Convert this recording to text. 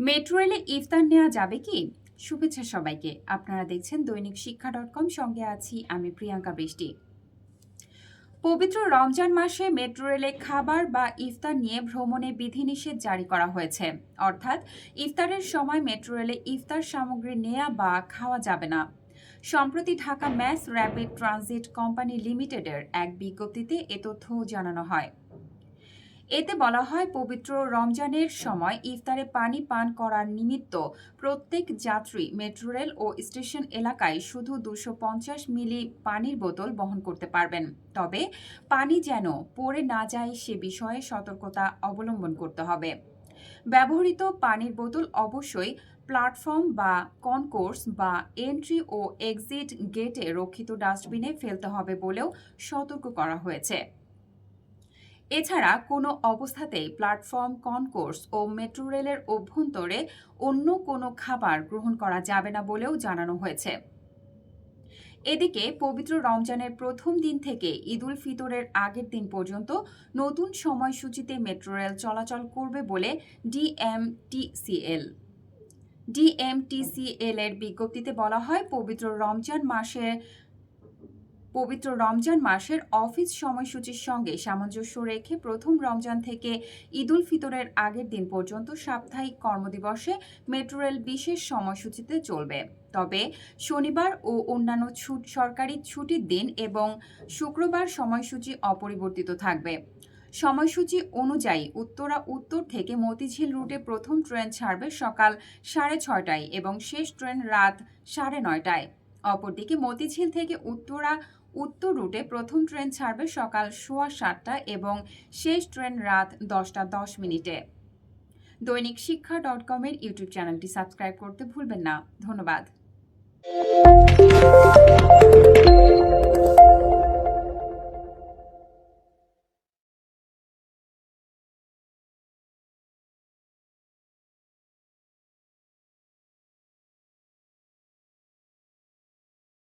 Metro রেলে ইফতার নেওয়া যাবে কি? শুভেচ্ছা সবাইকে। আপনারা দেখছেন দৈনিক শিক্ষা.com, সঙ্গে আছি আমি প্রিয়াঙ্কা বৃষ্টি। পবিত্র রমজান মাসে মেট্রো রেলে খাবার বা ইফতার নিয়ে ভ্রমণে বিধিনিষেধ জারি করা হয়েছে। অর্থাৎ ইফতারের সময় মেট্রো রেলে ইফতার সামগ্রী নেওয়া বা খাওয়া যাবে না। সম্প্রতি Dhaka mass rapid transit company লিমিটেডের এক বিজ্ঞপ্তিতে এ তথ্য জানানো হয়। এতে বলা হয়, পবিত্র রমজানের সময় ইফতারে পানি পান করার নিমিত্ত প্রত্যেক যাত্রী মেট্রো রেল ও স্টেশন এলাকায় শুধু 250 মিলি পানির বোতল বহন করতে পারবেন। তবে পানি যেন পড়ে না যায় সে বিষয়ে সতর্কতা অবলম্বন করতে হবে। ব্যবহৃত পানির বোতল অবশ্যই প্ল্যাটফর্ম বা কনকোর্স বা এন্ট্রি ও এক্সিট গেটে রক্ষিত ডাস্টবিনে ফেলতে হবে বলেও সতর্ক করা হয়েছে। এছাড়া কোনো অবস্থাতেই প্ল্যাটফর্ম, কনকোর্স ও মেট্রো রেলের অভ্যন্তরে অন্য কোনো খাবার গ্রহণ করা যাবে না বলেও জানানো হয়েছে। এদিকে পবিত্র রমজানের প্রথম দিন থেকে ঈদুল ফিতরের আগের দিন পর্যন্ত নতুন সময়সূচিতে মেট্রো রেল চলাচল করবে বলে ডিএমটিসিএল এর বিজ্ঞপ্তিতে বলা হয়, পবিত্র রমজান মাসের অফিস সময়সূচির সঙ্গে সামঞ্জস্য রেখে প্রথম রমজান থেকে ঈদুল ফিতরের আগের দিন পর্যন্ত সাপ্তাহিক কর্মদিবসে মেট্রো রেল বিশেষ সময়সূচিতে চলবে। তবে শনিবার ও অন্যান্য সরকারি ছুটির দিন এবং শুক্রবার সময়সূচি অপরিবর্তিত থাকবে। সময়সূচি অনুযায়ী উত্তরা উত্তর থেকে মতিঝিল রুটে প্রথম ট্রেন ছাড়বে সকাল 6:30টায় এবং শেষ ট্রেন রাত 9:30টায়। অপরদিকে মতিঝিল থেকে উত্তরা উত্তর রুটে প্রথম ট্রেন ছাড়বে সকাল 7:15 এবং শেষ ট্রেন রাত 10:10। দৈনিক শিক্ষা.com এর ইউটিউব চ্যানেলটি সাবস্ক্রাইব করতে ভুলবেন না। ধন্যবাদ।